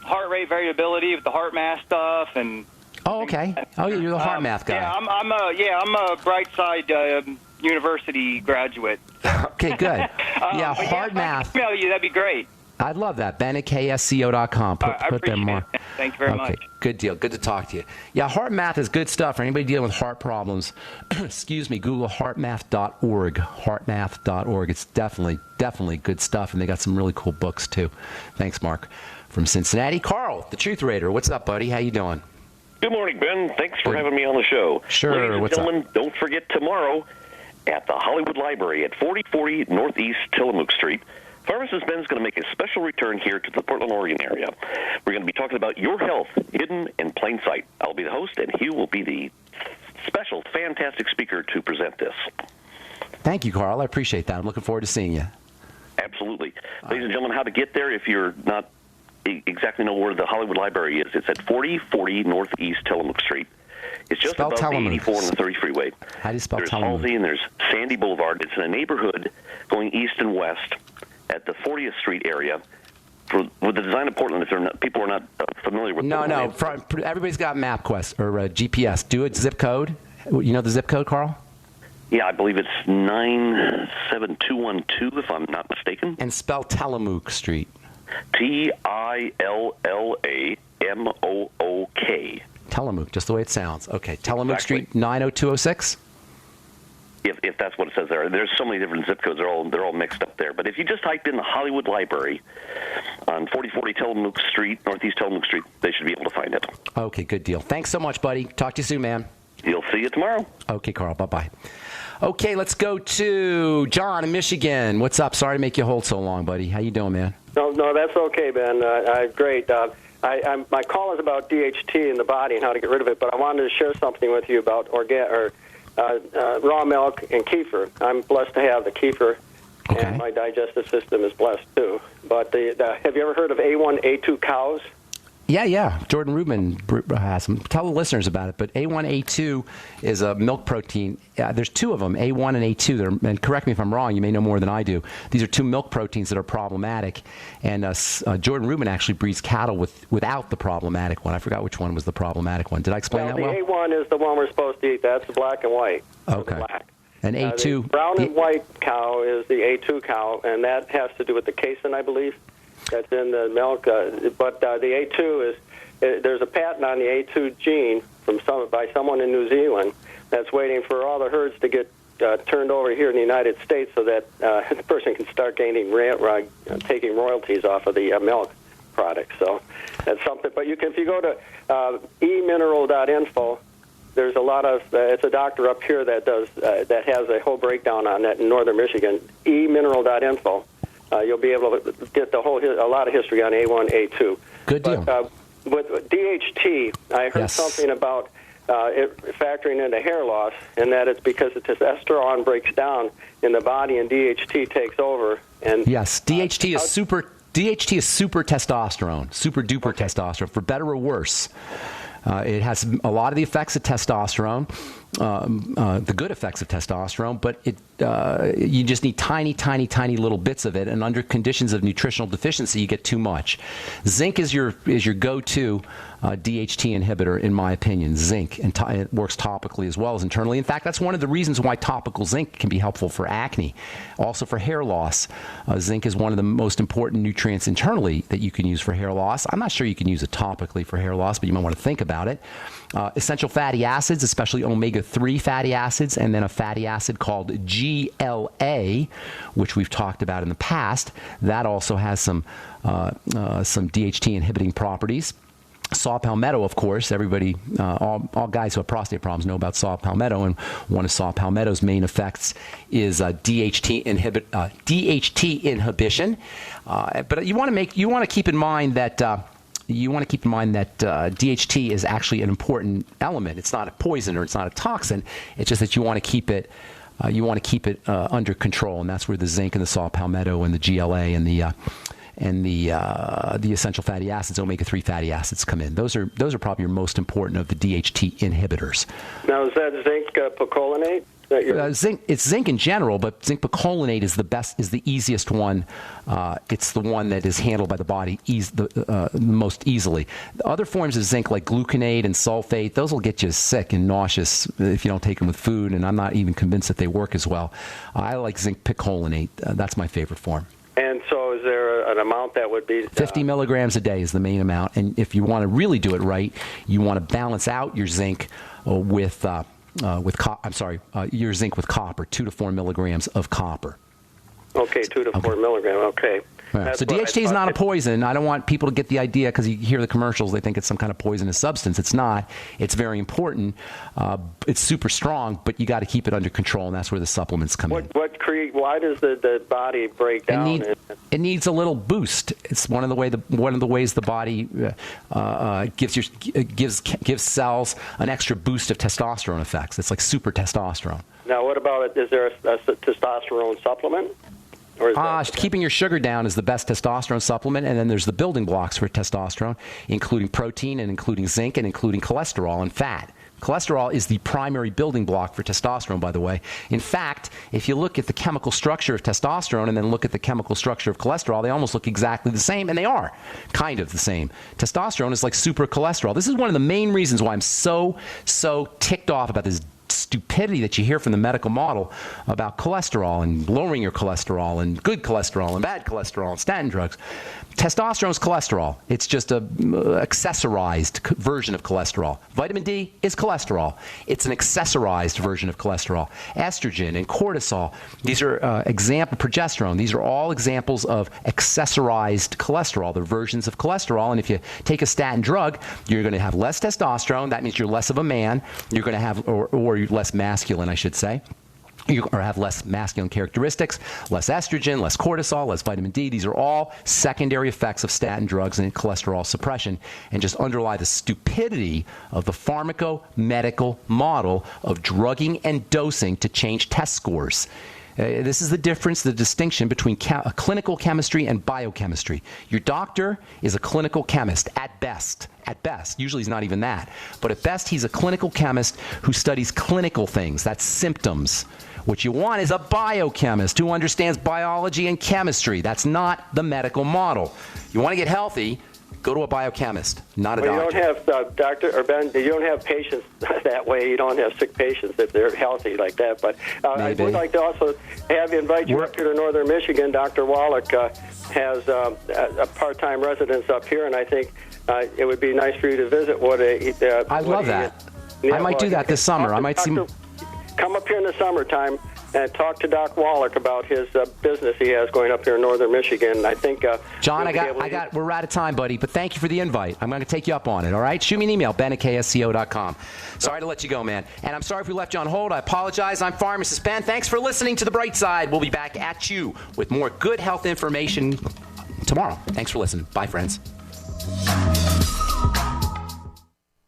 Speaker 18: heart rate variability with the heart math stuff, and.
Speaker 2: Oh, okay. Oh, you're the heart math guy.
Speaker 18: Yeah, I'm a Brightside University graduate.
Speaker 2: Okay, good. Yeah, heart math.
Speaker 18: Email you, that'd be great.
Speaker 2: I'd love that. Ben at ksco.com. Put them more.
Speaker 18: It. Thank you very much.
Speaker 2: Good deal. Good to talk to you. Yeah, HeartMath is good stuff for anybody dealing with heart problems. Excuse me. Google heartmath.org. Heartmath.org. It's definitely good stuff, and they got some really cool books too. Thanks, Mark. From Cincinnati, Carl, the Truth Raider. What's up, buddy? How you doing?
Speaker 19: Good morning, Ben. Thanks for having me on the show.
Speaker 2: Sure.
Speaker 19: Ladies and
Speaker 2: What's
Speaker 19: gentlemen, don't forget tomorrow at the Hollywood Library at 4040 Northeast Tillamook Street. Pharmacist Ben's going to make a special return here to the Portland, Oregon area. We're going to be talking about your health hidden in plain sight. I'll be the host, and Hugh will be the special, fantastic speaker to present this.
Speaker 2: Thank you, Carl. I appreciate that. I'm looking forward to seeing you.
Speaker 19: Absolutely. Ladies and gentlemen, how to get there if you're not exactly know where the Hollywood Library is. It's at 4040 Northeast Tillamook Street. It's just above the 84 and the 30 freeway.
Speaker 2: How do you spell
Speaker 19: There's
Speaker 2: Tillamook?
Speaker 19: Halsey and there's Sandy Boulevard. It's in a neighborhood going east and west at the 40th Street area. With the design of Portland, if people are not familiar with Portland.
Speaker 2: Everybody's got MapQuest or GPS. Do a zip code. You know the zip code, Carl?
Speaker 19: Yeah, I believe it's 97212, if I'm not mistaken.
Speaker 2: And spell Tillamook Street.
Speaker 19: Tillamook.
Speaker 2: Tillamook, just the way it sounds. Okay, Tillamook Street, 90206?
Speaker 19: If that's what it says there. There's so many different zip codes. They're all mixed up there. But if you just type in the Hollywood Library on 4040 Tillamook Street, Northeast Tillamook Street, they should be able to find it.
Speaker 2: Okay, good deal. Thanks so much, buddy. Talk to you soon, man.
Speaker 19: You'll see you tomorrow.
Speaker 2: Okay, Carl. Bye-bye. Okay, let's go to John in Michigan. What's up? Sorry to make you hold so long, buddy. How you doing, man?
Speaker 20: No, that's okay, Ben. Great. My call is about DHT in the body and how to get rid of it, but I wanted to share something with you about raw milk and kefir. I'm blessed to have the kefir, and my digestive system is blessed too. But have you ever heard of A1, A2 cows?
Speaker 2: Yeah. Jordan Rubin has them. Tell the listeners about it. But A1, A2 is a milk protein. There's two of them, A1 and A2. And correct me if I'm wrong. You may know more than I do. These are two milk proteins that are problematic. And Jordan Rubin actually breeds cattle without the problematic one. I forgot which one was the problematic one. Did I explain that well?
Speaker 20: The A1 is the one we're supposed to eat. That's the black and white.
Speaker 2: Okay.
Speaker 20: Black.
Speaker 2: And A2.
Speaker 20: The brown and white cow is the A2 cow, and that has to do with the casein, I believe. That's in the milk, but the A2 is there's a patent on the A2 gene by someone in New Zealand that's waiting for all the herds to get turned over here in the United States so that the person can start taking royalties off of the milk product. So that's something. But if you go to emineral.info, there's a lot of it's a doctor up here that has a whole breakdown on that in northern Michigan. emineral.info. You'll be able to get a lot of history on A1, A2.
Speaker 2: Good deal.
Speaker 20: But, with DHT, I heard something about it factoring into hair loss, and that it's because the testosterone breaks down in the body and DHT takes over. And
Speaker 2: yes, DHT is super testosterone, super duper testosterone, for better or worse. It has a lot of the effects of testosterone, the good effects of testosterone, but you just need tiny, tiny, tiny little bits of it, and under conditions of nutritional deficiency, you get too much. Zinc is your go-to DHT inhibitor, in my opinion. Zinc, and it works topically as well as internally. In fact, that's one of the reasons why topical zinc can be helpful for acne, also for hair loss. Zinc is one of the most important nutrients internally that you can use for hair loss. I'm not sure you can use it topically for hair loss, but you might want to think about it. Essential fatty acids, especially omega-3 fatty acids, and then a fatty acid called GLA, which we've talked about in the past. That also has some DHT inhibiting properties. Saw palmetto, of course. Everybody, all guys who have prostate problems know about saw palmetto, and one of saw palmetto's main effects is DHT inhibition. But you want to keep in mind that DHT is actually an important element. It's not a poison or it's not a toxin. It's just that you want to keep it. Under control, and that's where the zinc and the saw palmetto and the GLA and the essential fatty acids, omega-3 fatty acids, come in. Those are probably your most important of the DHT inhibitors.
Speaker 20: Now, is that zinc picolinate?
Speaker 2: It's zinc in general, but zinc picolinate is the easiest one. It's the one that is handled by the body the most easily. The other forms of zinc, like gluconate and sulfate, those will get you sick and nauseous if you don't take them with food, and I'm not even convinced that they work as well. I like zinc picolinate. That's my favorite form.
Speaker 20: And so is there an amount that would be?
Speaker 2: 50 milligrams a day is the main amount. And if you want to really do it right, you want to balance out your zinc with your zinc with copper, 2 to 4 milligrams of copper.
Speaker 20: Okay, 2 to 4 milligrams. Okay.
Speaker 2: Right. So DHT is not a poison. I don't want people to get the idea because you hear the commercials, they think it's some kind of poisonous substance. It's not. It's very important. It's super strong, but you got to keep it under control, and that's where the supplements come in.
Speaker 20: Why does the body break down?
Speaker 2: It needs a little boost. It's one of the ways the body gives cells an extra boost of testosterone effects. It's like super testosterone.
Speaker 20: Now, what about it? Is there a testosterone supplement?
Speaker 2: Keeping your sugar down is the best testosterone supplement, and then there's the building blocks for testosterone, including protein and including zinc and including cholesterol and fat. Cholesterol is the primary building block for testosterone, by the way. In fact, if you look at the chemical structure of testosterone and then look at the chemical structure of cholesterol, they almost look exactly the same, and they are kind of the same. Testosterone is like super cholesterol. This is one of the main reasons why I'm so ticked off about this stupidity that you hear from the medical model about cholesterol and lowering your cholesterol and good cholesterol and bad cholesterol and statin drugs. Testosterone is cholesterol. It's just a accessorized version of cholesterol. Vitamin D is cholesterol. It's an accessorized version of cholesterol. Estrogen and cortisol, these are progesterone. These are all examples of accessorized cholesterol. They're versions of cholesterol. And if you take a statin drug, you're going to have less testosterone. That means you're less of a man. You're going to have, or you're less masculine, I should say. Or have less masculine characteristics, less estrogen, less cortisol, less vitamin D. These are all secondary effects of statin drugs and cholesterol suppression, and just underlie the stupidity of the pharmacomedical model of drugging and dosing to change test scores. This is the difference, the distinction between clinical chemistry and biochemistry. Your doctor is a clinical chemist at best. At best. Usually he's not even that. But at best, he's a clinical chemist who studies clinical things. That's symptoms. What you want is a biochemist who understands biology and chemistry. That's not the medical model. You want to get healthy, go to a biochemist, not a doctor.
Speaker 20: You don't have, Doctor or Ben, you don't have patients that way. You don't have sick patients if they're healthy like that. But I would like to also have you invite you up here to Northern Michigan. Dr. Wallach has a part-time residence up here, and I think it would be nice for you to visit
Speaker 2: I'd love that. I might do that this summer. I might see.
Speaker 20: Come up here in the summertime and talk to Doc Wallach about his business he has going up here in Northern Michigan. I think
Speaker 2: John, we're out of time, buddy, but thank you for the invite. I'm going to take you up on it, all right? Shoot me an email, ben@ksco.com. Sorry to let you go, man. And I'm sorry if we left you on hold. I apologize. I'm Pharmacist Ben. Thanks for listening to The Bright Side. We'll be back at you with more good health information tomorrow. Thanks for listening. Bye, friends.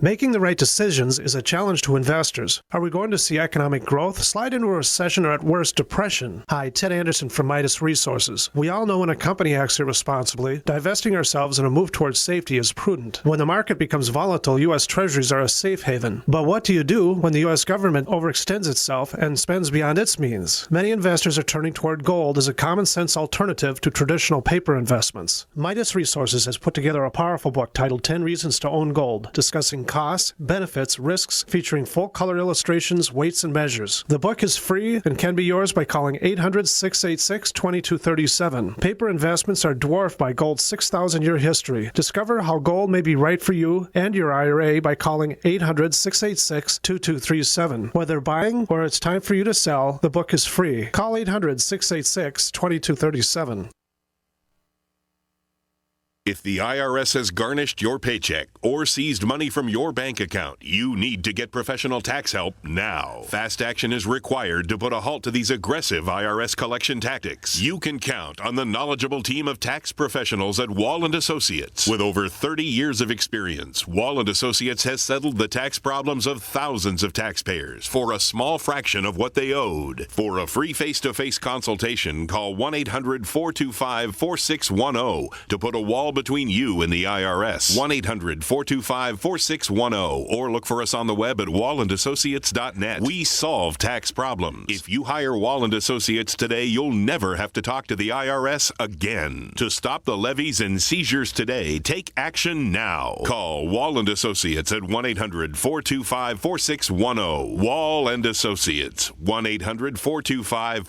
Speaker 3: Making the right decisions is a challenge to investors. Are we going to see economic growth, slide into a recession, or at worst, depression? Hi, Ted Anderson from Midas Resources. We all know when a company acts irresponsibly, divesting ourselves in a move towards safety is prudent. When the market becomes volatile, U.S. Treasuries are a safe haven. But what do you do when the U.S. government overextends itself and spends beyond its means? Many investors are turning toward gold as a common-sense alternative to traditional paper investments. Midas Resources has put together a powerful book titled 10 Reasons to Own Gold, discussing costs, benefits, risks, featuring full-color illustrations, weights, and measures. The book is free and can be yours by calling 800-686-2237. Paper investments are dwarfed by gold's 6,000-year history. Discover how gold may be right for you and your IRA by calling 800-686-2237. Whether buying or it's time for you to sell, the book is free. Call 800-686-2237.
Speaker 6: If the IRS has garnished your paycheck or seized money from your bank account, you need to get professional tax help now. Fast action is required to put a halt to these aggressive IRS collection tactics. You can count on the knowledgeable team of tax professionals at Wall & Associates. With over 30 years of experience, Wall & Associates has settled the tax problems of thousands of taxpayers for a small fraction of what they owed. For a free face-to-face consultation, call 1-800-425-4610 to put a wall between you and the IRS. 1-800-425-4610 or look for us on the web at wallandassociates.net. We solve tax problems. If you hire Wall & Associates today, you'll never have to talk to the IRS again. To stop the levies and seizures today, take action now. Call Wall & Associates at 1-800-425-4610. Wall & Associates, 1-800-425-4610.